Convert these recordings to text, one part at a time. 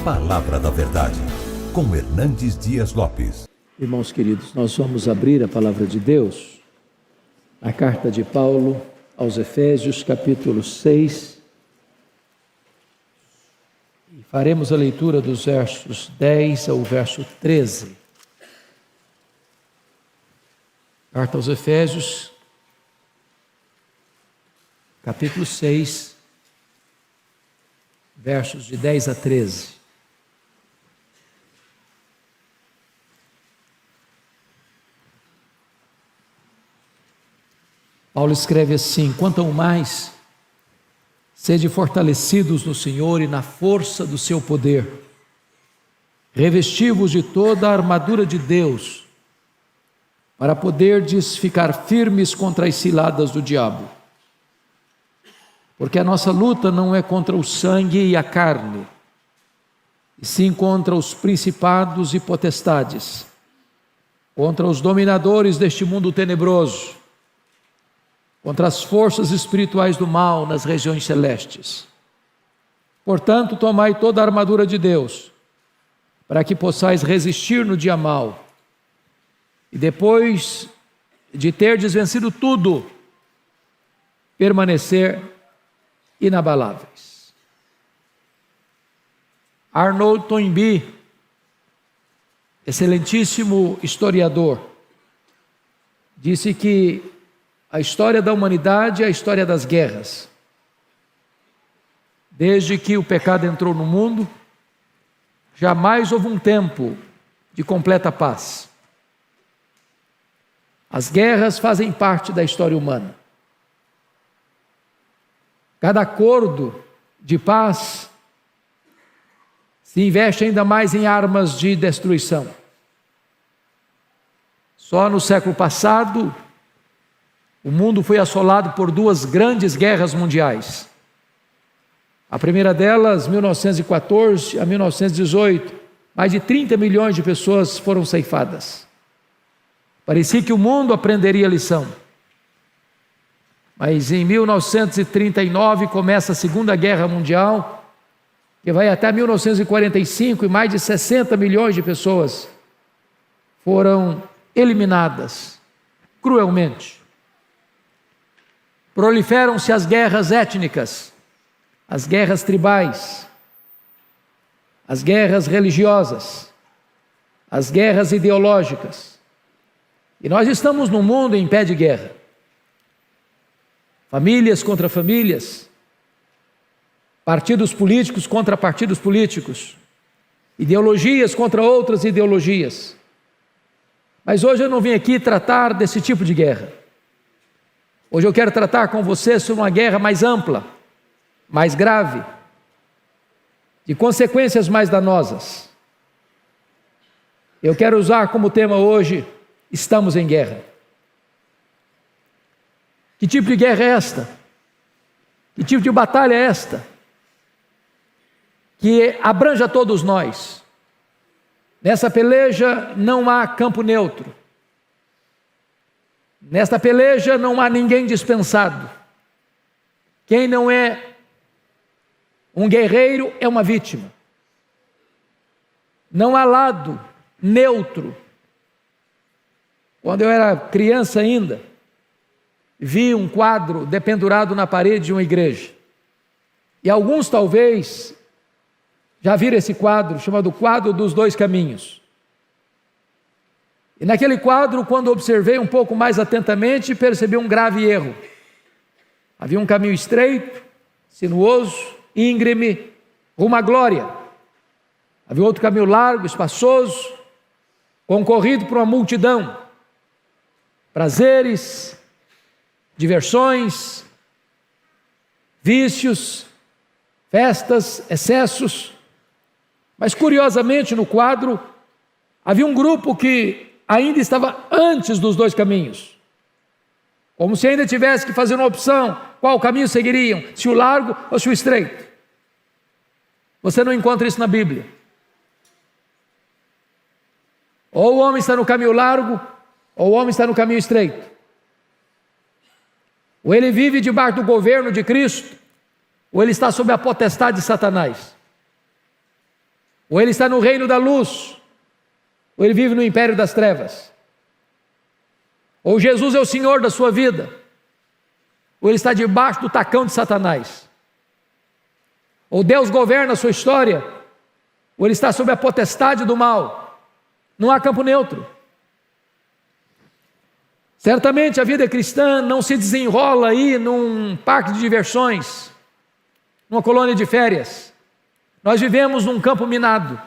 Palavra da Verdade, com Hernandes Dias Lopes. Irmãos queridos, nós vamos abrir a Palavra de Deus, a carta de Paulo aos Efésios, capítulo 6, e faremos a leitura dos versos 10 ao verso 13. Carta aos Efésios, capítulo 6, versos de 10 a 13. Paulo escreve assim: quanto ao mais, sede fortalecidos no Senhor e na força do seu poder, revesti-vos de toda a armadura de Deus, para poderdes ficar firmes contra as ciladas do diabo. Porque a nossa luta não é contra o sangue e a carne, e sim contra os principados e potestades, contra os dominadores deste mundo tenebroso, contra as forças espirituais do mal nas regiões celestes. Portanto, tomai toda a armadura de Deus, para que possais resistir no dia mau, e depois de terdes vencido tudo, permanecer inabaláveis. Arnold Toynbee, excelentíssimo historiador, disse que a história da humanidade é a história das guerras. Desde que o pecado entrou no mundo, jamais houve um tempo de completa paz. As guerras fazem parte da história humana. Cada acordo de paz se investe ainda mais em armas de destruição. Só no século passado, o mundo foi assolado por duas grandes guerras mundiais. A primeira delas, 1914 a 1918, mais de 30 milhões de pessoas foram ceifadas. Parecia que o mundo aprenderia a lição. Mas em 1939 começa a Segunda Guerra Mundial, que vai até 1945, e mais de 60 milhões de pessoas foram eliminadas cruelmente. Proliferam-se as guerras étnicas, as guerras tribais, as guerras religiosas, as guerras ideológicas. E nós estamos num mundo em pé de guerra. Famílias contra famílias, partidos políticos contra partidos políticos, ideologias contra outras ideologias. Mas hoje eu não vim aqui tratar desse tipo de guerra. Hoje eu quero tratar com você sobre uma guerra mais ampla, mais grave, de consequências mais danosas. Eu quero usar como tema hoje: estamos em guerra. Que tipo de guerra é esta? Que tipo de batalha é esta? Que abrange a todos nós. Nessa peleja não há campo neutro. Nesta peleja não há ninguém dispensado. Quem não é um guerreiro é uma vítima. Não há lado neutro. Quando eu era criança ainda, vi um quadro dependurado na parede de uma igreja. E alguns talvez já viram esse quadro, chamado Quadro dos Dois Caminhos. E naquele quadro, quando observei um pouco mais atentamente, percebi um grave erro. Havia um caminho estreito, sinuoso, íngreme, rumo à glória. Havia outro caminho largo, espaçoso, concorrido por uma multidão. Prazeres, diversões, vícios, festas, excessos. Mas curiosamente no quadro havia um grupo que ainda estava antes dos dois caminhos, como se ainda tivesse que fazer uma opção: qual caminho seguiriam, se o largo ou se o estreito. Você não encontra isso na Bíblia. Ou o homem está no caminho largo, ou o homem está no caminho estreito. Ou ele vive debaixo do governo de Cristo, ou ele está sob a potestade de Satanás. Ou ele está no reino da luz, ou ele vive no império das trevas. Ou Jesus é o Senhor da sua vida, ou ele está debaixo do tacão de Satanás. Ou Deus governa a sua história, ou ele está sob a potestade do mal. Não há campo neutro. Certamente a vida cristã não se desenrola aí num parque de diversões, numa colônia de férias. Nós vivemos num campo minado.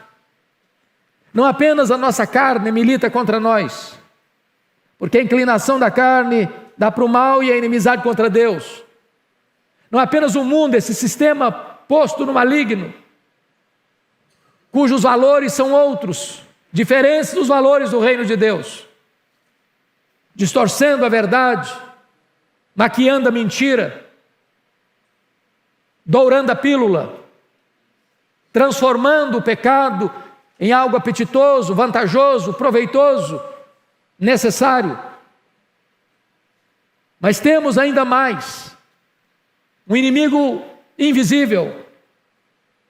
Não apenas a nossa carne milita contra nós, porque a inclinação da carne dá para o mal e a inimizade contra Deus. Não apenas o mundo, esse sistema posto no maligno, cujos valores são outros, diferentes dos valores do reino de Deus, distorcendo a verdade, maquiando a mentira, dourando a pílula, transformando o pecado em algo apetitoso, vantajoso, proveitoso, necessário. Mas temos ainda mais, um inimigo invisível,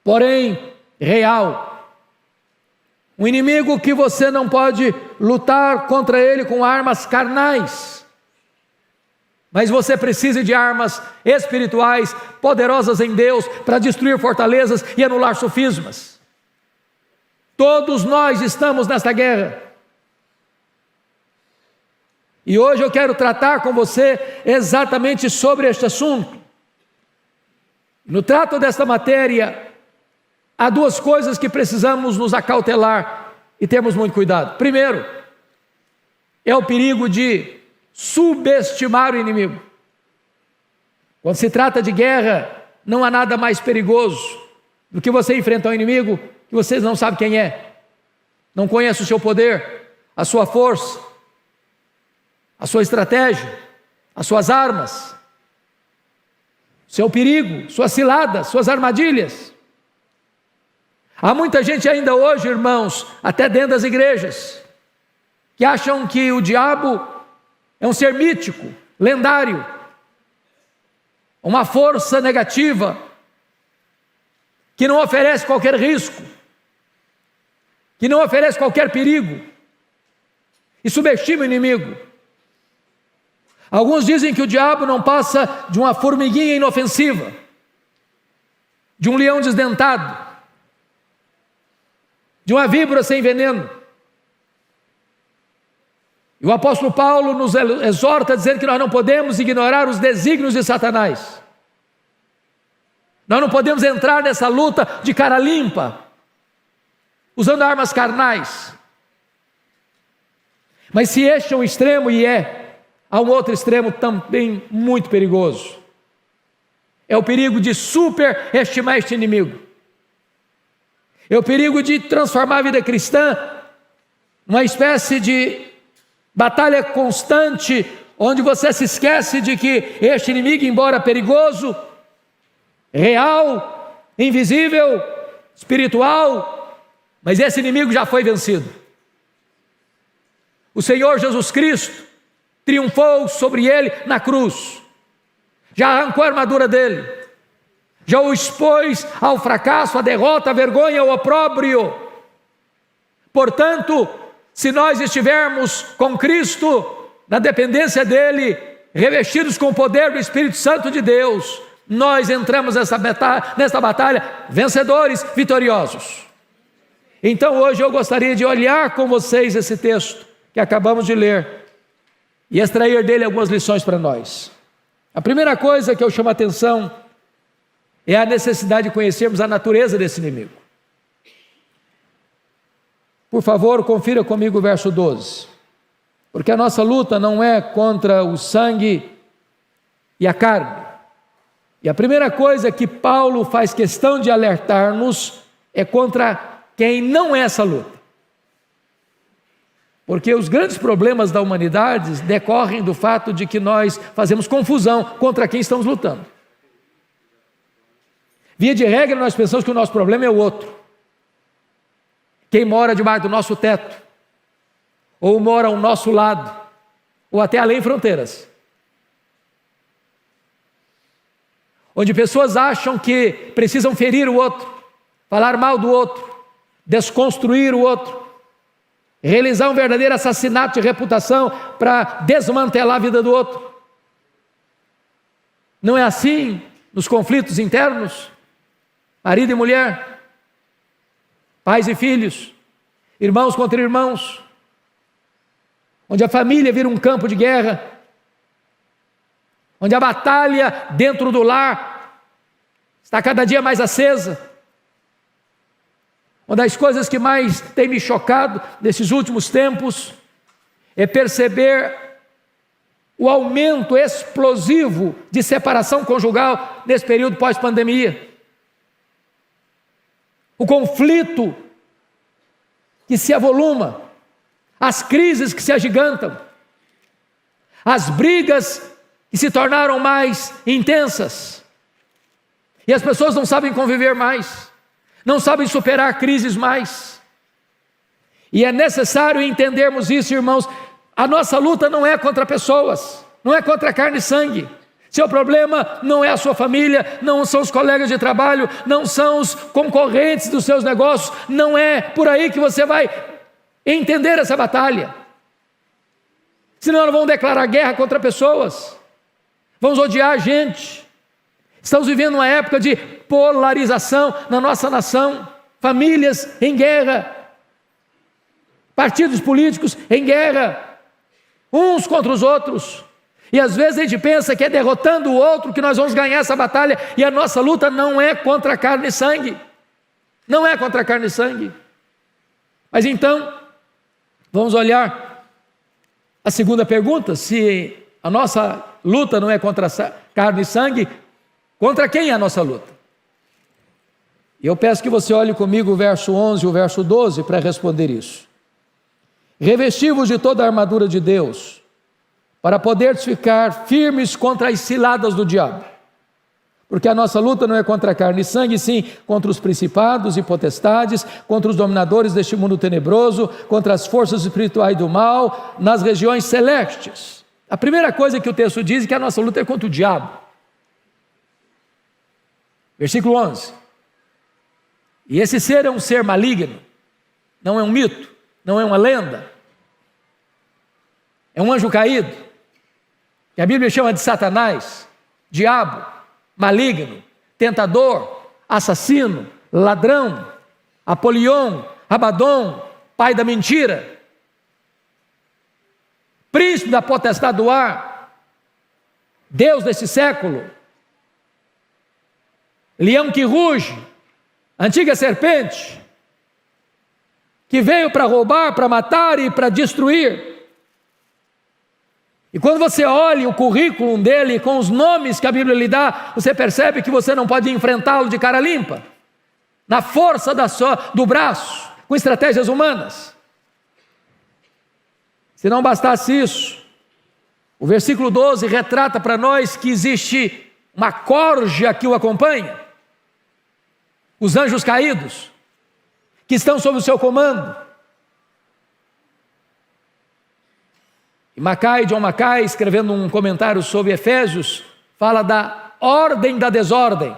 porém real. Um inimigo que você não pode lutar contra ele com armas carnais, mas você precisa de armas espirituais, poderosas em Deus, para destruir fortalezas e anular sofismas. Todos nós estamos nesta guerra. E hoje eu quero tratar com você exatamente sobre este assunto. No trato desta matéria, há duas coisas que precisamos nos acautelar e termos muito cuidado. Primeiro, é o perigo de subestimar o inimigo. Quando se trata de guerra, não há nada mais perigoso do que você enfrentar um inimigo que você não sabe quem é, não conhece o seu poder, a sua força, a sua estratégia, as suas armas, seu perigo, suas ciladas, suas armadilhas. Há muita gente ainda hoje, irmãos, até dentro das igrejas, que acham que o diabo é um ser mítico, lendário, uma força negativa, que não oferece qualquer risco, que não oferece qualquer perigo, e subestima o inimigo. Alguns dizem que o diabo não passa de uma formiguinha inofensiva, de um leão desdentado, de uma víbora sem veneno. E o apóstolo Paulo nos exorta dizendo que nós não podemos ignorar os desígnios de Satanás. Nós não podemos entrar nessa luta de cara limpa, usando armas carnais. Mas se este é um extremo, e há um outro extremo também muito perigoso. É o perigo de superestimar este inimigo. É o perigo de transformar a vida cristã numa espécie de batalha constante, onde você se esquece de que este inimigo, embora perigoso, real, invisível, espiritual, mas esse inimigo já foi vencido. O Senhor Jesus Cristo triunfou sobre ele na cruz, já arrancou a armadura dele, já o expôs ao fracasso, à derrota, à vergonha, ao opróbrio. Portanto, se nós estivermos com Cristo, na dependência dele, revestidos com o poder do Espírito Santo de Deus, nós entramos nesta batalha vencedores, vitoriosos. Então hoje eu gostaria de olhar com vocês esse texto que acabamos de ler e extrair dele algumas lições para nós. A primeira coisa que eu chamo a atenção é a necessidade de conhecermos a natureza desse inimigo. Por favor, confira comigo o verso 12. Porque a nossa luta não é contra o sangue e a carne. E a primeira coisa que Paulo faz questão de alertar-nos é contra quem não é essa luta. Porque os grandes problemas da humanidade decorrem do fato de que nós fazemos confusão contra quem estamos lutando. Via de regra, nós pensamos que o nosso problema é o outro. Quem mora debaixo do nosso teto, ou mora ao nosso lado, ou até além fronteiras. Onde pessoas acham que precisam ferir o outro, falar mal do outro, desconstruir o outro, realizar um verdadeiro assassinato de reputação para desmantelar a vida do outro. Não é assim nos conflitos internos? Marido e mulher, pais e filhos, irmãos contra irmãos, onde a família vira um campo de guerra, onde a batalha dentro do lar está cada dia mais acesa. Uma das coisas que mais tem me chocado nesses últimos tempos é perceber o aumento explosivo de separação conjugal nesse período pós-pandemia. O conflito que se avoluma, as crises que se agigantam, as brigas que se tornaram mais intensas, e as pessoas não sabem conviver mais, não sabem superar crises mais. E é necessário entendermos isso, irmãos. A nossa luta não é contra pessoas, não é contra carne e sangue. Seu problema não é a sua família, não são os colegas de trabalho, não são os concorrentes dos seus negócios, não é por aí que você vai entender essa batalha. Senão nós vamos declarar guerra contra pessoas, vamos odiar a gente. Estamos vivendo uma época de polarização na nossa nação, famílias em guerra, partidos políticos em guerra, uns contra os outros. E às vezes a gente pensa que é derrotando o outro que nós vamos ganhar essa batalha, e a nossa luta não é contra carne e sangue, não é contra carne e sangue. Mas então, vamos olhar a segunda pergunta: se a nossa luta não é contra carne e sangue, contra quem é a nossa luta? E eu peço que você olhe comigo o verso 11 e o verso 12 para responder isso. Revesti-vos de toda a armadura de Deus, para poderes ficar firmes contra as ciladas do diabo. Porque a nossa luta não é contra carne e sangue, sim contra os principados e potestades, contra os dominadores deste mundo tenebroso, contra as forças espirituais do mal, nas regiões celestes. A primeira coisa que o texto diz é que a nossa luta é contra o diabo. Versículo 11. E esse ser é um ser maligno, não é um mito, não é uma lenda, é um anjo caído, que a Bíblia chama de Satanás, diabo, maligno, tentador, assassino, ladrão, Apolion, Abadom, pai da mentira, príncipe da potestade do ar, Deus desse século, leão que ruge, antiga serpente, que veio para roubar, para matar e para destruir. E quando você olha o currículo dele, com os nomes que a Bíblia lhe dá, você percebe que você não pode enfrentá-lo de cara limpa, na força do braço, com estratégias humanas. Se não bastasse isso, o versículo 12 retrata para nós que existe uma corja que o acompanha, os anjos caídos, que estão sob o seu comando. E John Mackay, escrevendo um comentário sobre Efésios, fala da ordem da desordem,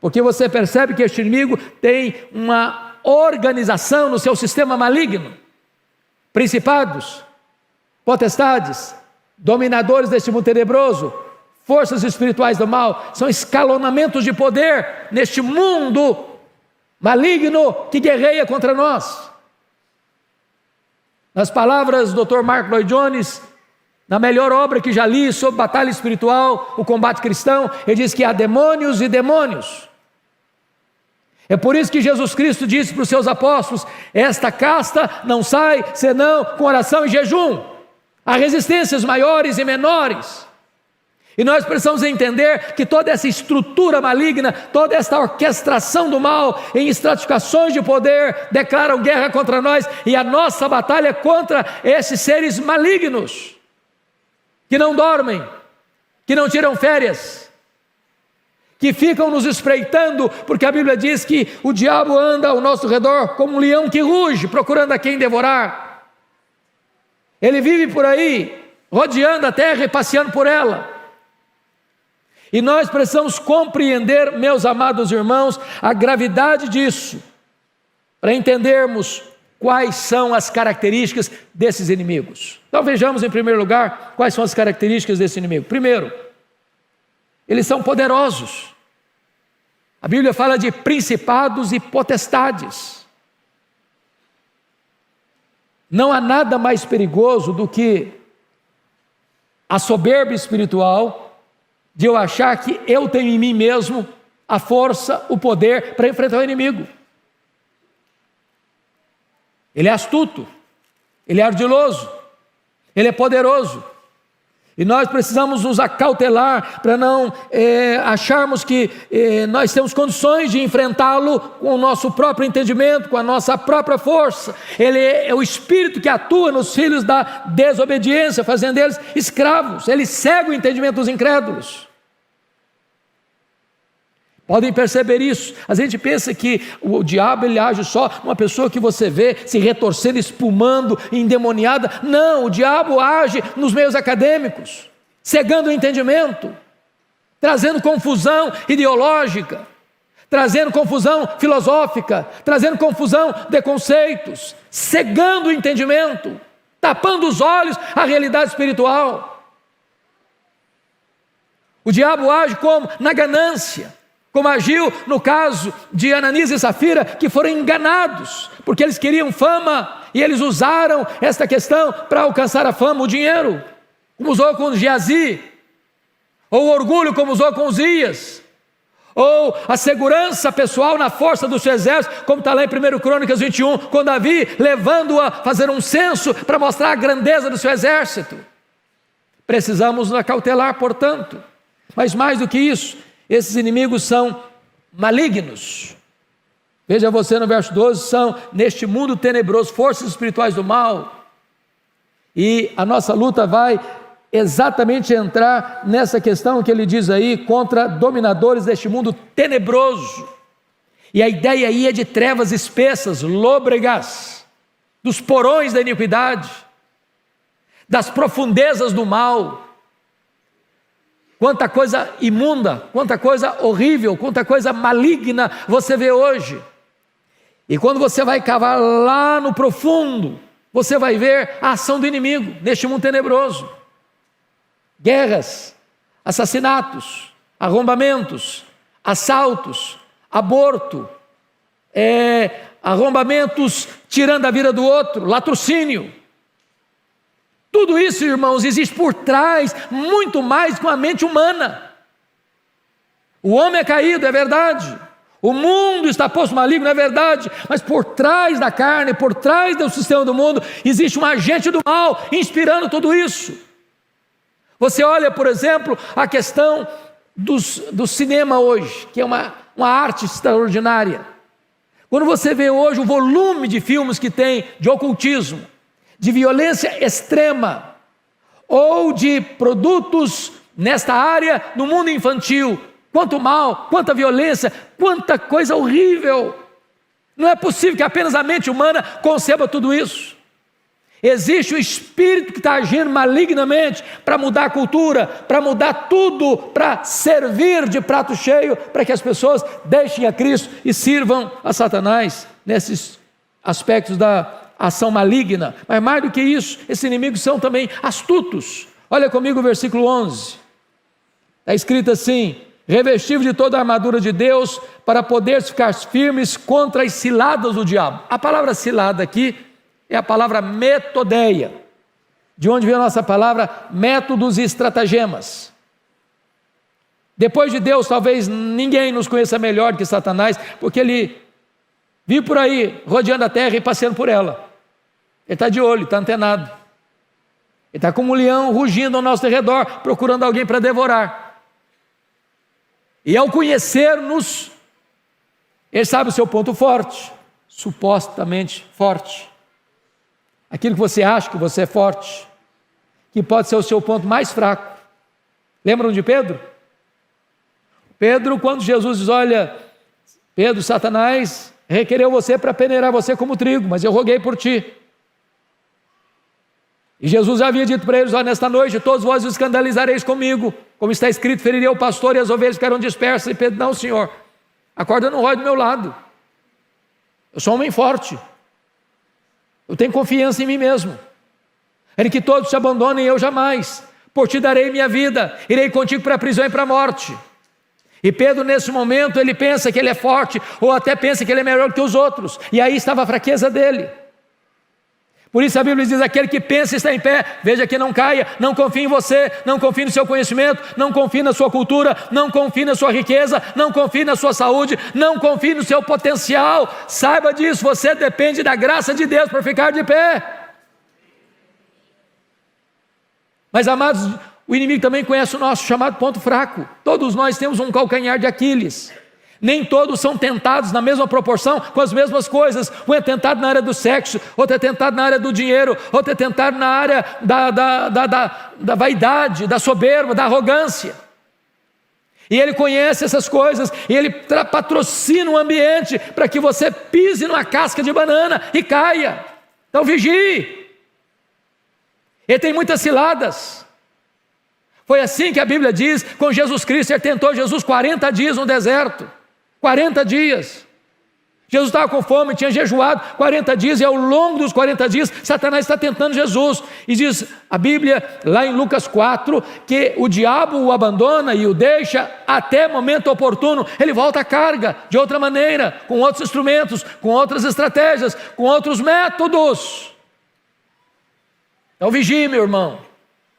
porque você percebe que este inimigo tem uma organização no seu sistema maligno, principados, potestades, dominadores deste mundo tenebroso, forças espirituais do mal, são escalonamentos de poder neste mundo maligno que guerreia contra nós. Nas palavras do Dr. Mark Lloyd Jones, na melhor obra que já li sobre batalha espiritual, o combate cristão, ele diz que há demônios e demônios. É por isso que Jesus Cristo disse para os seus apóstolos: esta casta não sai senão com oração e jejum. Há resistências maiores e menores. E nós precisamos entender que toda essa estrutura maligna, toda essa orquestração do mal em estratificações de poder declaram guerra contra nós, e a nossa batalha é contra esses seres malignos que não dormem, que não tiram férias, que ficam nos espreitando, porque a Bíblia diz que o diabo anda ao nosso redor como um leão que ruge, procurando a quem devorar. Ele vive por aí, rodeando a terra e passeando por ela. E nós precisamos compreender, meus amados irmãos, a gravidade disso. para entendermos quais são as características desses inimigos. Então vejamos em primeiro lugar quais são as características desse inimigo. Primeiro, eles são poderosos. A Bíblia fala de principados e potestades. Não há nada mais perigoso do que a soberba espiritual de eu achar que eu tenho em mim mesmo a força, o poder para enfrentar o inimigo. Ele é astuto, ele é ardiloso, ele é poderoso. E nós precisamos nos acautelar para não acharmos que nós temos condições de enfrentá-lo com o nosso próprio entendimento, com a nossa própria força. Ele é o espírito que atua nos filhos da desobediência, fazendo eles escravos. Ele cega o entendimento dos incrédulos. Podem perceber isso. A gente pensa que o diabo ele age só uma pessoa que você vê se retorcendo, espumando, endemoniada. Não, o diabo age nos meios acadêmicos, cegando o entendimento, trazendo confusão ideológica, trazendo confusão filosófica, trazendo confusão de conceitos, cegando o entendimento, tapando os olhos à realidade espiritual. O diabo age como? Na ganância. Como agiu no caso de Ananias e Safira, que foram enganados, porque eles queriam fama, e eles usaram esta questão para alcançar a fama, o dinheiro, como usou com Geazi, ou o orgulho, como usou com Uzias, ou a segurança pessoal na força do seu exército, como está lá em 1 Crônicas 21, com Davi, levando-o a fazer um censo para mostrar a grandeza do seu exército. Precisamos nos acautelar, portanto, mas mais do que isso, esses inimigos são malignos. Veja você no verso 12, são neste mundo tenebroso, forças espirituais do mal. E a nossa luta vai exatamente entrar nessa questão que ele diz aí, contra dominadores deste mundo tenebroso. E a ideia aí é de trevas espessas, lôbregas, dos porões da iniquidade, das profundezas do mal. Quanta coisa imunda, quanta coisa horrível, quanta coisa maligna você vê hoje. E quando você vai cavar lá no profundo, você vai ver a ação do inimigo neste mundo tenebroso. Guerras, assassinatos, arrombamentos, assaltos, aborto, arrombamentos tirando a vida do outro, latrocínio. Tudo isso, irmãos, existe por trás muito mais que uma mente humana. O homem é caído, é verdade. O mundo está posto maligno, é verdade. Mas por trás da carne, por trás do sistema do mundo, existe um agente do mal inspirando tudo isso. Você olha, por exemplo, a questão do cinema hoje, que é uma arte extraordinária. Quando você vê hoje o volume de filmes que tem de ocultismo, de violência extrema, ou de produtos nesta área no mundo infantil, quanto mal, quanta violência, quanta coisa horrível. Não é possível que apenas a mente humana conceba tudo isso. Existe um espírito que está agindo malignamente para mudar a cultura, para mudar tudo, para servir de prato cheio, para que as pessoas deixem a Cristo e sirvam a Satanás nesses aspectos da ação maligna. Mas mais do que isso, esses inimigos são também astutos. Olha comigo o versículo 11. Está escrito assim: revestível de toda a armadura de Deus, para poder ficar firmes contra as ciladas do diabo. A palavra cilada aqui é a palavra metodeia, de onde vem a nossa palavra métodos e estratagemas. Depois de Deus, talvez ninguém nos conheça melhor que Satanás, porque ele vive por aí, rodeando a terra e passeando por ela. Ele está de olho, está antenado. Ele está como um leão rugindo ao nosso redor, procurando alguém para devorar. E ao conhecer-nos, ele sabe o seu ponto forte, supostamente forte. Aquilo que você acha que você é forte, que pode ser o seu ponto mais fraco. Lembram de Pedro? Pedro, quando Jesus diz: olha, Pedro, Satanás requereu você para peneirar você como trigo, mas eu roguei por ti. E Jesus já havia dito para eles: olha, nesta noite todos vós os escandalizareis comigo, como está escrito, ferirei o pastor e as ovelhas ficarão dispersas. E Pedro: não, Senhor, a corda não rói do meu lado. Eu sou um homem forte. Eu tenho confiança em mim mesmo. Ele que todos te abandonem, eu jamais. Por ti darei minha vida, irei contigo para a prisão e para a morte. E Pedro, nesse momento, ele pensa que ele é forte, ou até pensa que ele é melhor que os outros. E aí estava a fraqueza dele. Por isso a Bíblia diz: aquele que pensa está em pé, veja que não caia, não confie em você, não confie no seu conhecimento, não confie na sua cultura, não confie na sua riqueza, não confie na sua saúde, não confie no seu potencial. Saiba disso, você depende da graça de Deus para ficar de pé. Mas, amados, o inimigo também conhece o nosso chamado ponto fraco. Todos nós temos um calcanhar de Aquiles. Nem todos são tentados na mesma proporção, com as mesmas coisas. Um é tentado na área do sexo, outro é tentado na área do dinheiro, outro é tentado na área da vaidade, da soberba, da arrogância. E ele conhece essas coisas, e ele patrocina o ambiente para que você pise numa casca de banana e caia. Então vigie. Ele tem muitas ciladas. Foi assim que a Bíblia diz com Jesus Cristo. Ele tentou Jesus 40 dias no deserto. 40 dias. Jesus estava com fome, tinha jejuado 40 dias, e ao longo dos 40 dias, Satanás está tentando Jesus. E diz a Bíblia, lá em Lucas 4, que o diabo o abandona e o deixa até momento oportuno. Ele volta à carga, de outra maneira, com outros instrumentos, com outras estratégias, com outros métodos. Então vigie, meu irmão,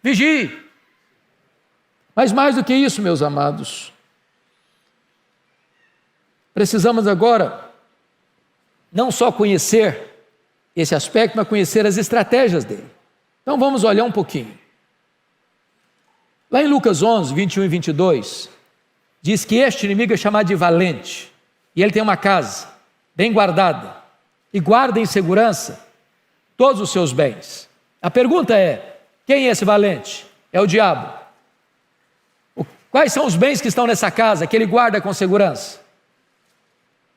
vigie. Mas mais do que isso, meus amados, precisamos agora não só conhecer esse aspecto, mas conhecer as estratégias dele. Então vamos olhar um pouquinho. Lá em Lucas 11, 21 e 22, diz que este inimigo é chamado de valente, e ele tem uma casa bem guardada, e guarda em segurança todos os seus bens. A pergunta é: quem é esse valente? É o diabo. Quais são os bens que estão nessa casa, que ele guarda com segurança?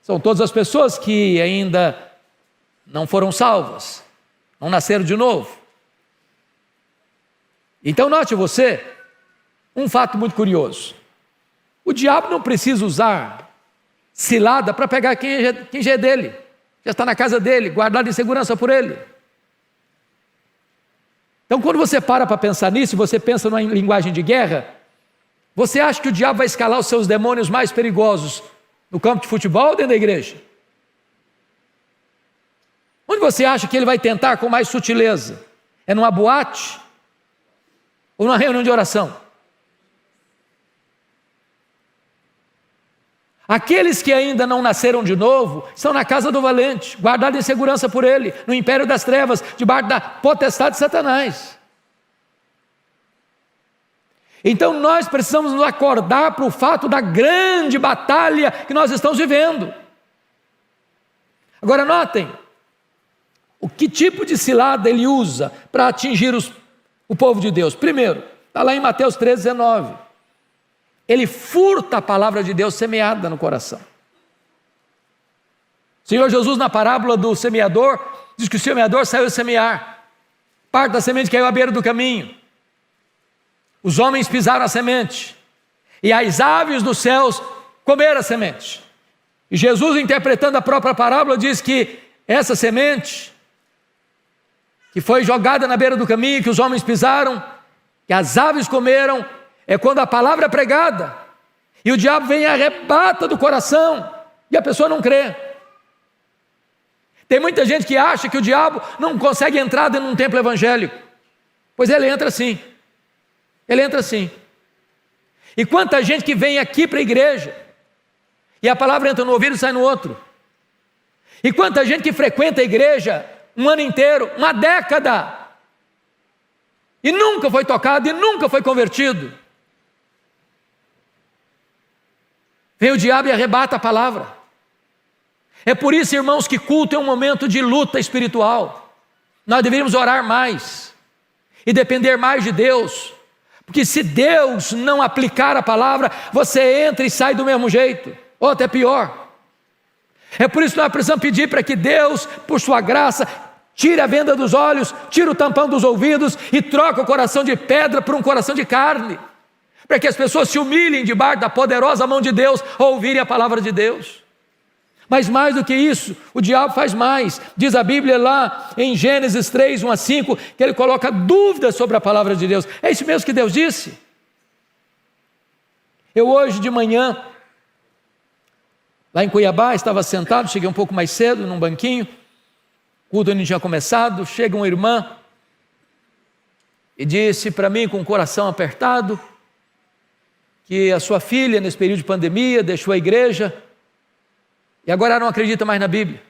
São todas as pessoas que ainda não foram salvas, não nasceram de novo. Então note você, um fato muito curioso. O diabo não precisa usar cilada para pegar quem já é dele, já está na casa dele, guardado em segurança por ele. Então quando você para pensar nisso, você pensa numa linguagem de guerra, você acha que o diabo vai escalar os seus demônios mais perigosos no campo de futebol ou dentro da igreja? Onde você acha que ele vai tentar com mais sutileza? É numa boate? Ou numa reunião de oração? Aqueles que ainda não nasceram de novo estão na casa do valente, guardados em segurança por ele, no império das trevas, debaixo da potestade de Satanás. Então nós precisamos nos acordar para o fato da grande batalha que nós estamos vivendo. Agora notem, que tipo de cilada ele usa para atingir o povo de Deus? Primeiro, está lá em Mateus 13:19. Ele furta a palavra de Deus semeada no coração. O Senhor Jesus, na parábola do semeador, diz que o semeador saiu a semear. Parte da semente caiu à beira do caminho. Os homens pisaram a semente, e as aves dos céus comeram a semente. E Jesus, interpretando a própria parábola, diz que essa semente, que foi jogada na beira do caminho, que os homens pisaram, que as aves comeram, é quando a palavra é pregada, e o diabo vem e arrebata do coração, e a pessoa não crê. Tem muita gente que acha que o diabo não consegue entrar dentro de um templo evangélico, pois ele entra sim. Ele entra assim. E quanta gente que vem aqui para a igreja, e a palavra entra no ouvido e sai no outro. E quanta gente que frequenta a igreja um ano inteiro, uma década, e nunca foi tocado, e nunca foi convertido. Vem o diabo e arrebata a palavra. É por isso, irmãos, que culto é um momento de luta espiritual. Nós deveríamos orar mais, e depender mais de Deus. Porque se Deus não aplicar a palavra, você entra e sai do mesmo jeito, ou até pior. É por isso que nós precisamos pedir para que Deus, por sua graça, tire a venda dos olhos, tire o tampão dos ouvidos e troque o coração de pedra por um coração de carne, para que as pessoas se humilhem debaixo da poderosa mão de Deus ao ouvirem a palavra de Deus. Mas mais do que isso, o diabo faz mais. Diz a Bíblia lá em Gênesis 3, 1 a 5, que ele coloca dúvidas sobre a palavra de Deus. É isso mesmo que Deus disse? Eu hoje de manhã, lá em Cuiabá, estava sentado, cheguei um pouco mais cedo, num banquinho, o culto ainda tinha começado, chega uma irmã e disse para mim com o coração apertado que a sua filha, nesse período de pandemia, deixou a igreja e agora ela não acredita mais na Bíblia.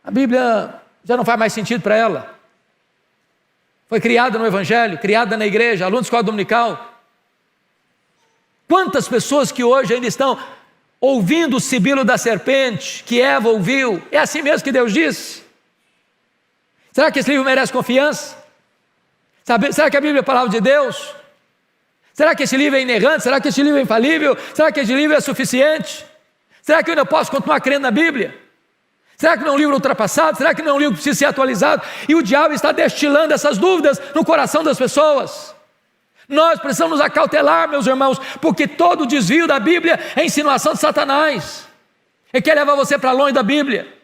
A Bíblia já não faz mais sentido para ela. Foi criada no Evangelho, criada na igreja, aluno de escola dominical. Quantas pessoas que hoje ainda estão ouvindo o sibilo da serpente, que Eva ouviu, é assim mesmo que Deus disse? Será que esse livro merece confiança? Será que a Bíblia é a palavra de Deus? Será que esse livro é inerrante? Será que esse livro é infalível? Será que esse livro é suficiente? Será que eu ainda posso continuar crendo na Bíblia? Será que não é um livro ultrapassado? Será que não é um livro que precisa ser atualizado? E o diabo está destilando essas dúvidas no coração das pessoas. Nós precisamos nos acautelar, meus irmãos, porque todo desvio da Bíblia é insinuação de Satanás. Ele quer levar você para longe da Bíblia.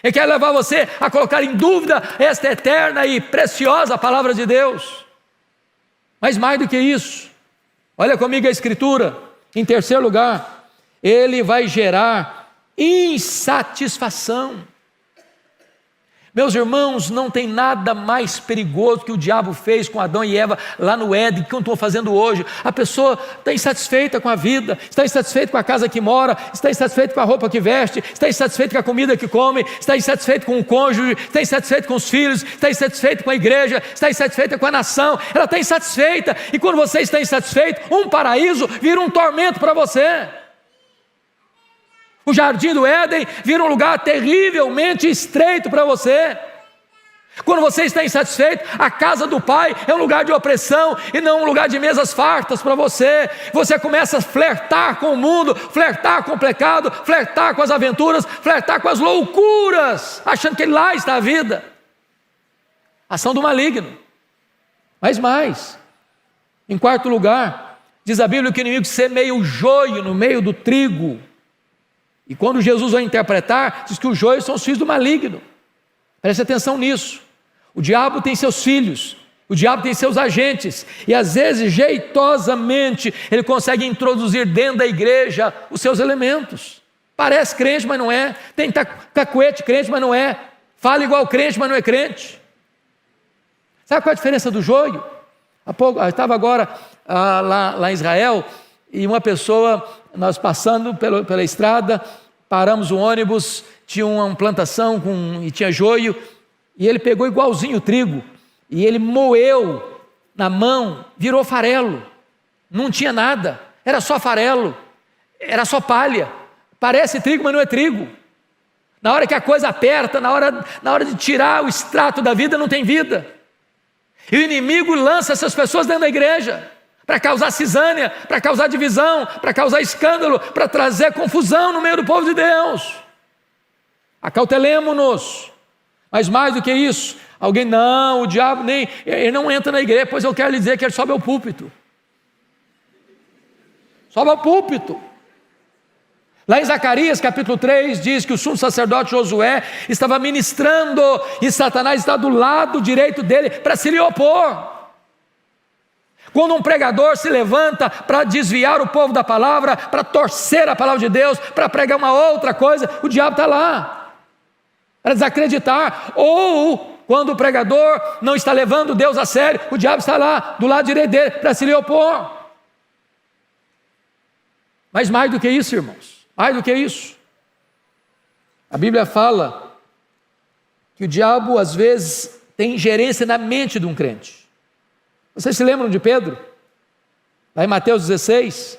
Ele quer levar você a colocar em dúvida esta eterna e preciosa palavra de Deus. Mas mais do que isso, olha comigo a Escritura, em terceiro lugar, ele vai gerar insatisfação. Meus irmãos, não tem nada mais perigoso que o diabo fez com Adão e Eva lá no Éden, que eu estou fazendo hoje. A pessoa está insatisfeita com a vida, está insatisfeita com a casa que mora, está insatisfeita com a roupa que veste, está insatisfeita com a comida que come, está insatisfeita com o cônjuge, está insatisfeita com os filhos, está insatisfeita com a igreja, está insatisfeita com a nação, ela está insatisfeita, e quando você está insatisfeito, um paraíso vira um tormento para você. O jardim do Éden vira um lugar terrivelmente estreito para você. Quando você está insatisfeito, a casa do Pai é um lugar de opressão e não um lugar de mesas fartas para você. Você começa a flertar com o mundo, flertar com o pecado, flertar com as aventuras, flertar com as loucuras, achando que lá está a vida. Ação do maligno. Mas mais, em quarto lugar, diz a Bíblia que o inimigo semeia o joio no meio do trigo. E quando Jesus vai interpretar, diz que os joios são os filhos do maligno. Preste atenção nisso. O diabo tem seus filhos, o diabo tem seus agentes, e às vezes, jeitosamente, ele consegue introduzir dentro da igreja os seus elementos. Parece crente, mas não é. Tem cacuete crente, mas não é. Fala igual crente, mas não é crente. Sabe qual é a diferença do joio? Eu estava agora lá em Israel, e uma pessoa, nós passando pela estrada, paramos o ônibus, tinha uma plantação e tinha joio, e ele pegou igualzinho o trigo, e ele moeu na mão, virou farelo, não tinha nada, era só farelo, era só palha, parece trigo, mas não é trigo. Na hora que a coisa aperta, na hora de tirar o extrato da vida, não tem vida. E o inimigo lança essas pessoas dentro da igreja, para causar cisânia, para causar divisão, para causar escândalo, para trazer confusão no meio do povo de Deus. Acautelemo-nos. Mas mais do que isso, o diabo ele não entra na igreja, pois eu quero lhe dizer que ele sobe ao púlpito. Sobe ao púlpito. Lá em Zacarias capítulo 3 diz que o sumo sacerdote Josué estava ministrando e Satanás está do lado direito dele para se lhe opor. Quando um pregador se levanta para desviar o povo da palavra, para torcer a palavra de Deus, para pregar uma outra coisa, o diabo está lá, para desacreditar. Ou quando o pregador não está levando Deus a sério, o diabo está lá, do lado direito dele, para se lhe opor. Mas mais do que isso, irmãos, mais do que isso, a Bíblia fala que o diabo às vezes tem ingerência na mente de um crente. Vocês se lembram de Pedro? Lá em Mateus 16,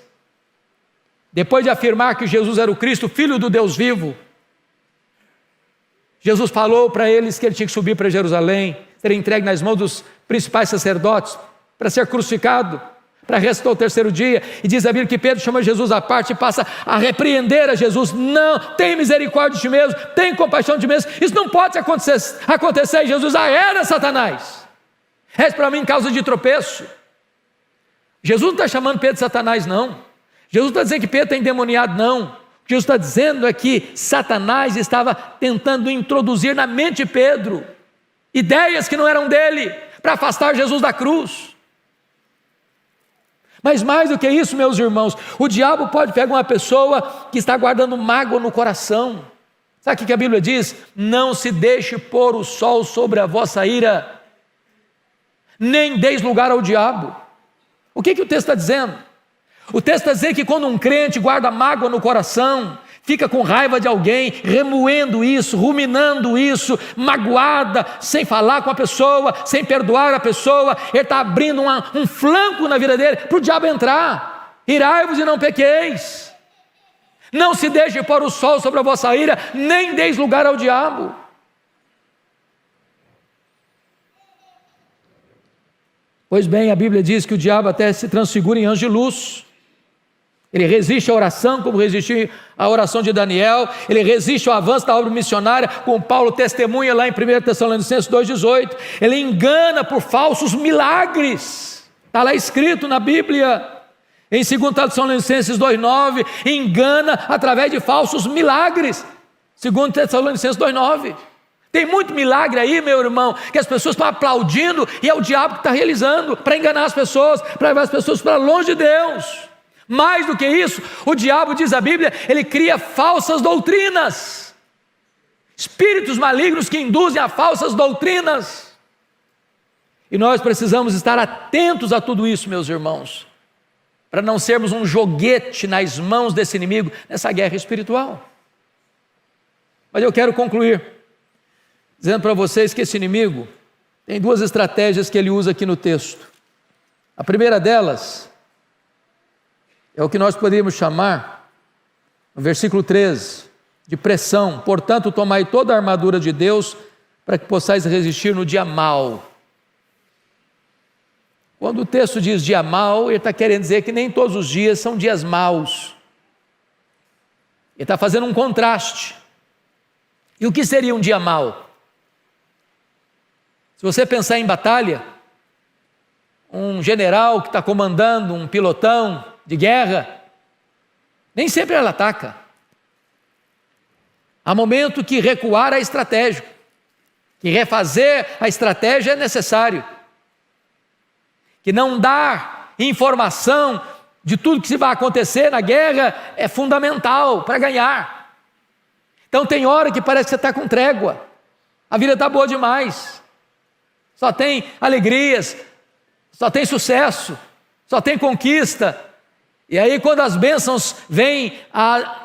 depois de afirmar que Jesus era o Cristo, Filho do Deus vivo, Jesus falou para eles que ele tinha que subir para Jerusalém, ser entregue nas mãos dos principais sacerdotes, para ser crucificado, para ressuscitar o terceiro dia, e diz a Bíblia que Pedro chama Jesus à parte e passa a repreender a Jesus. Não, tem misericórdia de ti mesmo, tem compaixão de ti mesmo, isso não pode acontecer. E Jesus era Satanás. És para mim causa de tropeço. Jesus não está chamando Pedro de Satanás, não. Jesus não está dizendo que Pedro está endemoniado, não. O que Jesus está dizendo é que Satanás estava tentando introduzir na mente de Pedro ideias que não eram dele, para afastar Jesus da cruz. Mas mais do que isso, meus irmãos, o diabo pode pegar uma pessoa que está guardando mágoa no coração. Sabe o que a Bíblia diz? Não se deixe pôr o sol sobre a vossa ira, nem deis lugar ao diabo. O que o texto está dizendo? O texto está dizendo que quando um crente guarda mágoa no coração, fica com raiva de alguém, remoendo isso, ruminando isso, magoada, sem falar com a pessoa, sem perdoar a pessoa, ele está abrindo um flanco na vida dele para o diabo entrar. Irai-vos e não pequeis. Não se deixe pôr o sol sobre a vossa ira, nem deis lugar ao diabo. Pois bem, a Bíblia diz que o diabo até se transfigura em anjo de luz. Ele resiste à oração, como resistiu à oração de Daniel. Ele resiste ao avanço da obra missionária, como Paulo testemunha lá em 1 Tessalonicenses 2,18. Ele engana por falsos milagres. Está lá escrito na Bíblia. Em 2 Tessalonicenses 2,9, engana através de falsos milagres. 2 Tessalonicenses 2,9. Tem muito milagre aí, meu irmão, que as pessoas estão aplaudindo e é o diabo que está realizando para enganar as pessoas, para levar as pessoas para longe de Deus. Mais do que isso, o diabo, diz a Bíblia, ele cria falsas doutrinas, espíritos malignos que induzem a falsas doutrinas. E nós precisamos estar atentos a tudo isso, meus irmãos, para não sermos um joguete nas mãos desse inimigo nessa guerra espiritual. Mas eu quero concluir dizendo para vocês que esse inimigo tem duas estratégias que ele usa aqui no texto. A primeira delas é o que nós poderíamos chamar, no versículo 13, de pressão. Portanto, tomai toda a armadura de Deus para que possais resistir no dia mau. Quando o texto diz dia mau, ele está querendo dizer que nem todos os dias são dias maus. Ele está fazendo um contraste. E o que seria um dia mau? Se você pensar em batalha, um general que está comandando um pilotão de guerra, nem sempre ela ataca. Há momento que recuar é estratégico, que refazer a estratégia é necessário, que não dar informação de tudo que se vai acontecer na guerra é fundamental para ganhar. Então tem hora que parece que você está com trégua, a vida está boa demais, só tem alegrias, só tem sucesso, só tem conquista. E aí quando as bênçãos vêm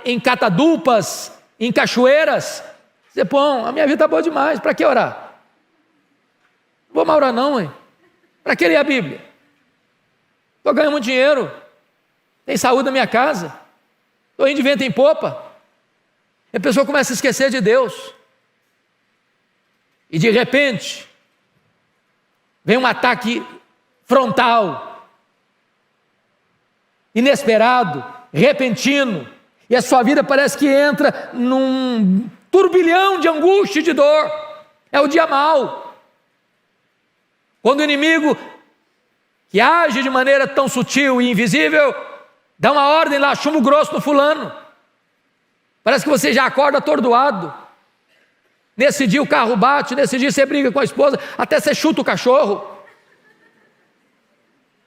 em catadupas, em cachoeiras, você põe, a minha vida está boa demais, para que orar? Não vou mais orar não, hein? Para que ler a Bíblia? Estou ganhando muito dinheiro, tem saúde na minha casa, estou indo de vento em popa. E a pessoa começa a esquecer de Deus. E de repente, vem um ataque frontal, inesperado, repentino, e a sua vida parece que entra num turbilhão de angústia e de dor. É o dia mau. Quando o inimigo, que age de maneira tão sutil e invisível, dá uma ordem lá, chumbo grosso no fulano. Parece que você já acorda atordoado. Nesse dia o carro bate, nesse dia você briga com a esposa, até você chuta o cachorro.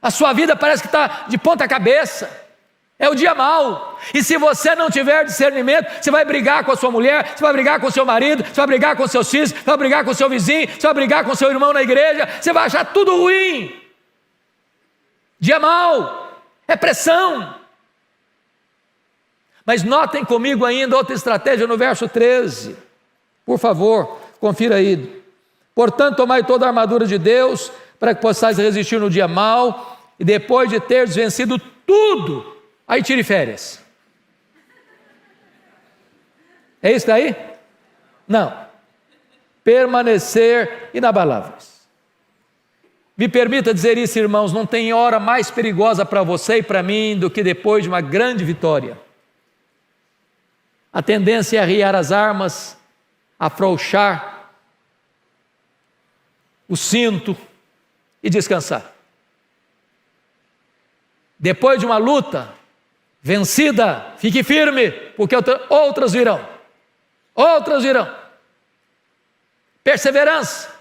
A sua vida parece que está de ponta cabeça. É o dia mau. E se você não tiver discernimento, você vai brigar com a sua mulher, você vai brigar com o seu marido, você vai brigar com seus filhos, você vai brigar com o seu vizinho, você vai brigar com o seu irmão na igreja, você vai achar tudo ruim. Dia mau, é pressão. Mas notem comigo ainda outra estratégia no verso 13. Por favor, confira aí. Portanto, tomai toda a armadura de Deus, para que possais resistir no dia mau, e depois de teres vencido tudo, aí tire férias. É isso daí? Não. Permanecer inabaláveis. Me permita dizer isso, irmãos, não tem hora mais perigosa para você e para mim do que depois de uma grande vitória. A tendência é arriar as armas, afrouxar o cinto e descansar. Depois de uma luta, vencida, fique firme, porque outras virão. Outras virão. Perseverança.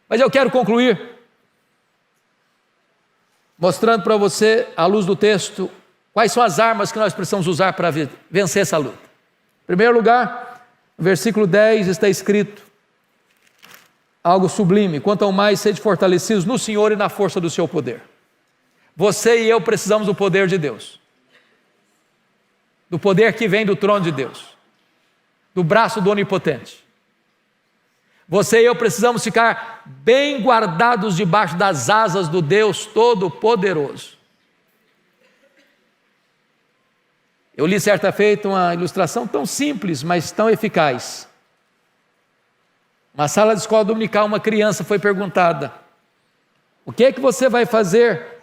Mas eu quero concluir mostrando para você, à luz do texto, quais são as armas que nós precisamos usar para vencer essa luta. Em primeiro lugar, no versículo 10 está escrito algo sublime: quanto ao mais sede fortalecidos no Senhor e na força do seu poder. Você e eu precisamos do poder de Deus, do poder que vem do trono de Deus, do braço do Onipotente. Você e eu precisamos ficar bem guardados debaixo das asas do Deus Todo-Poderoso. Eu li certa feita uma ilustração tão simples, mas tão eficaz. Uma sala de escola dominical, uma criança foi perguntada: o que é que você vai fazer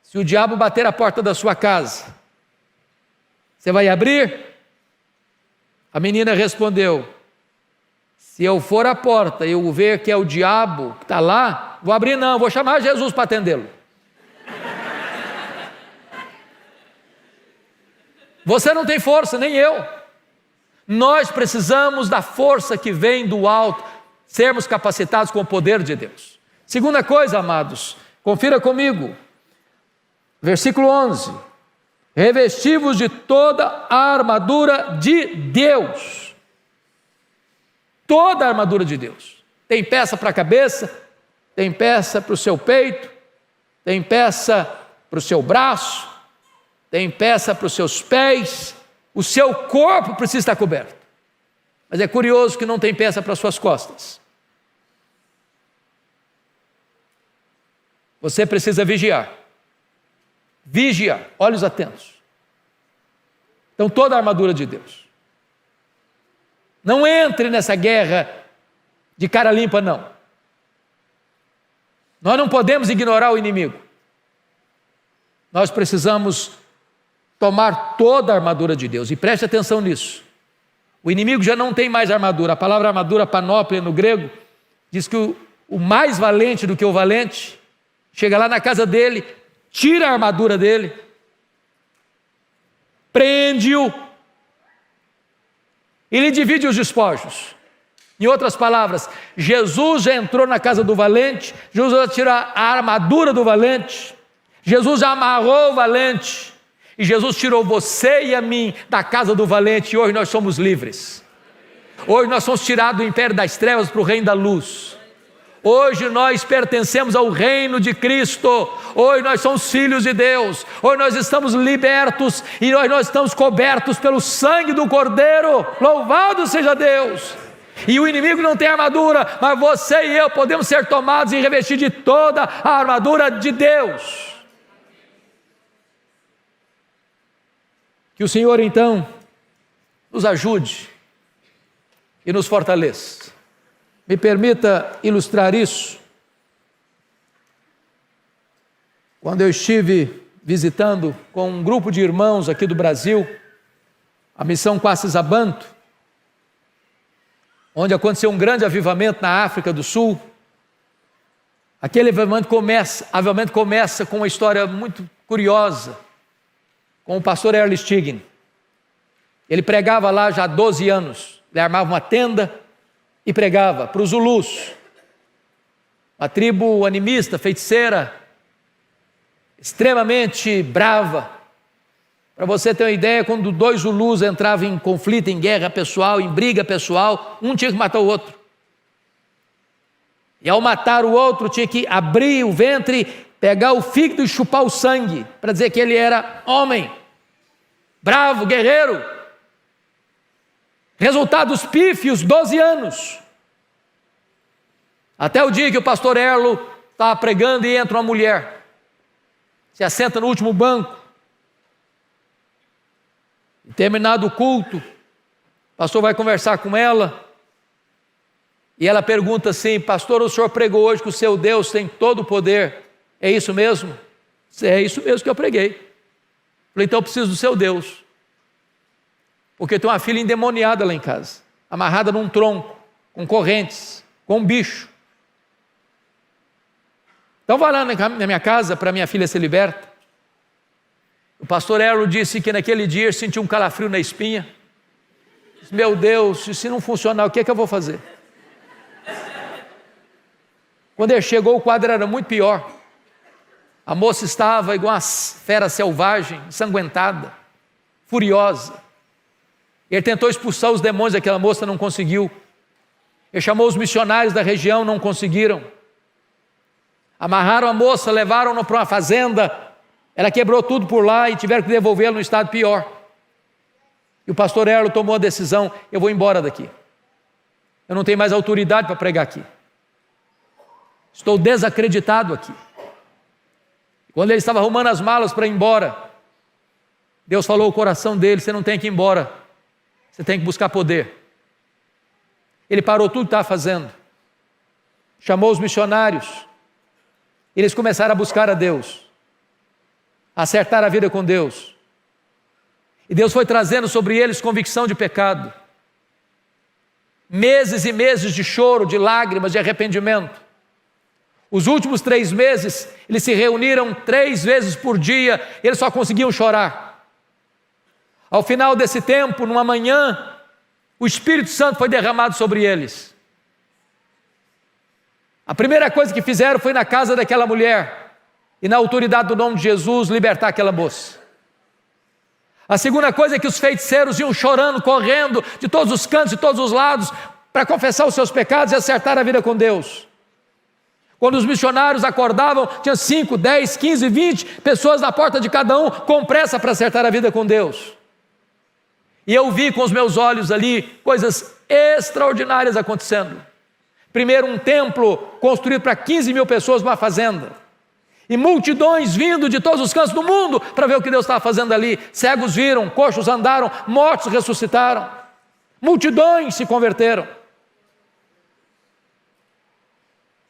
se o diabo bater a porta da sua casa? Você vai abrir? A menina respondeu: se eu for à porta e eu ver que é o diabo que está lá, vou abrir não, vou chamar Jesus para atendê-lo. Você não tem força, nem eu. Nós precisamos da força que vem do alto, sermos capacitados com o poder de Deus. Segunda coisa, amados, confira comigo, versículo 11: revesti-vos de toda a armadura de Deus. Toda a armadura de Deus. Tem peça para a cabeça, tem peça para o seu peito, tem peça para o seu braço, tem peça para os seus pés. O seu corpo precisa estar coberto. Mas é curioso que não tem peça para as suas costas. Você precisa vigiar. Vigiar, olhos atentos. Então, toda a armadura de Deus. Não entre nessa guerra de cara limpa, não. Nós não podemos ignorar o inimigo. Nós precisamos tomar toda a armadura de Deus. E preste atenção nisso. O inimigo já não tem mais armadura. A palavra armadura, panóplia no grego, diz que o mais valente do que o valente chega lá na casa dele, tira a armadura dele, prende-o e lhe divide os despojos. Em outras palavras, Jesus já entrou na casa do valente, Jesus já tirou a armadura do valente, Jesus já amarrou o valente, e Jesus tirou você e a mim da casa do valente, e hoje nós somos livres. Hoje nós somos tirados do império das trevas para o reino da luz. Hoje nós pertencemos ao reino de Cristo. Hoje nós somos filhos de Deus. Hoje nós estamos libertos e hoje nós estamos cobertos pelo sangue do Cordeiro. Louvado seja Deus! E o inimigo não tem armadura, mas você e eu podemos ser tomados e revestidos de toda a armadura de Deus. Que o Senhor então nos ajude e nos fortaleça. Me permita ilustrar isso. Quando eu estive visitando com um grupo de irmãos aqui do Brasil, a missão Quassis Abantu, onde aconteceu um grande avivamento na África do Sul. Aquele avivamento começa com uma história muito curiosa, com o pastor Earl Stigin. Ele pregava lá já há 12 anos, ele armava uma tenda e pregava para os Zulus, uma tribo animista, feiticeira, extremamente brava. Para você ter uma ideia, quando dois Zulus entravam em conflito, em guerra pessoal, em briga pessoal, um tinha que matar o outro. E ao matar o outro, tinha que abrir o ventre, pegar o fígado e chupar o sangue, para dizer que ele era homem, bravo, guerreiro. Resultados pífios, 12 anos. Até o dia que o pastor Erlo estava pregando e entra uma mulher, se assenta no último banco. E terminado o culto, o pastor vai conversar com ela, e ela pergunta assim: pastor, o senhor pregou hoje que o seu Deus tem todo o poder, é isso mesmo? É isso mesmo que eu preguei. Falei: então eu preciso do seu Deus, porque tem uma filha endemoniada lá em casa, amarrada num tronco, com correntes, com um bicho. Então vai lá na minha casa para minha filha ser liberta. O pastor Erlo disse que naquele dia ele sentiu um calafrio na espinha. Disse, meu Deus, se não funcionar, o que é que eu vou fazer? Quando ele chegou, o quadro era muito pior. A moça estava igual uma fera selvagem, ensanguentada, furiosa. Ele tentou expulsar os demônios daquela moça, não conseguiu. Ele chamou os missionários da região, não conseguiram. Amarraram a moça, levaram-na para uma fazenda. Ela quebrou tudo por lá e tiveram que devolvê-la no estado pior. E o pastor Erlo tomou a decisão, eu vou embora daqui. Eu não tenho mais autoridade para pregar aqui. Estou desacreditado aqui. Quando ele estava arrumando as malas para ir embora, Deus falou ao coração dele, você não tem que ir embora, você tem que buscar poder. Ele parou tudo que estava fazendo, chamou os missionários, eles começaram a buscar a Deus, a acertar a vida com Deus, e Deus foi trazendo sobre eles convicção de pecado, meses e meses de choro, de lágrimas, de arrependimento. Os últimos 3 meses, eles se reuniram 3 vezes por dia, e eles só conseguiam chorar. Ao final desse tempo, numa manhã, o Espírito Santo foi derramado sobre eles. A primeira coisa que fizeram foi na casa daquela mulher, e na autoridade do nome de Jesus, libertar aquela moça. A segunda coisa é que os feiticeiros iam chorando, correndo de todos os cantos, de todos os lados, para confessar os seus pecados e acertar a vida com Deus. Quando os missionários acordavam, tinha 5, 10, 15, 20 pessoas na porta de cada um, com pressa para acertar a vida com Deus. E eu vi com os meus olhos ali, coisas extraordinárias acontecendo. Primeiro, um templo construído para 15 mil pessoas numa fazenda. E multidões vindo de todos os cantos do mundo para ver o que Deus estava fazendo ali. Cegos viram, coxos andaram, mortos ressuscitaram. Multidões se converteram.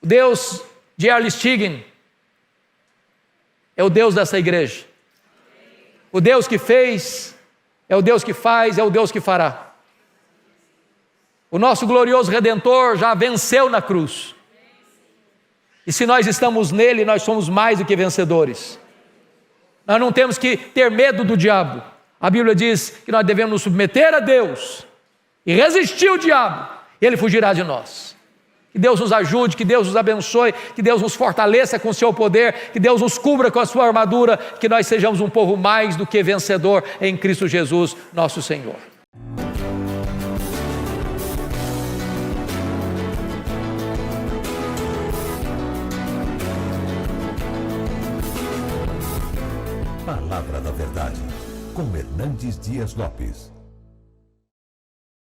O Deus de Erle Stigen é o Deus dessa igreja. O Deus que fez, é o Deus que faz, é o Deus que fará. O nosso glorioso Redentor já venceu na cruz. E se nós estamos nele, nós somos mais do que vencedores. Nós não temos que ter medo do diabo. A Bíblia diz que nós devemos nos submeter a Deus e resistir ao diabo, e ele fugirá de nós. Que Deus nos ajude, que Deus nos abençoe, que Deus nos fortaleça com o seu poder, que Deus nos cubra com a sua armadura, que nós sejamos um povo mais do que vencedor em Cristo Jesus, nosso Senhor. Palavra da Verdade, com Hernandes Dias Lopes.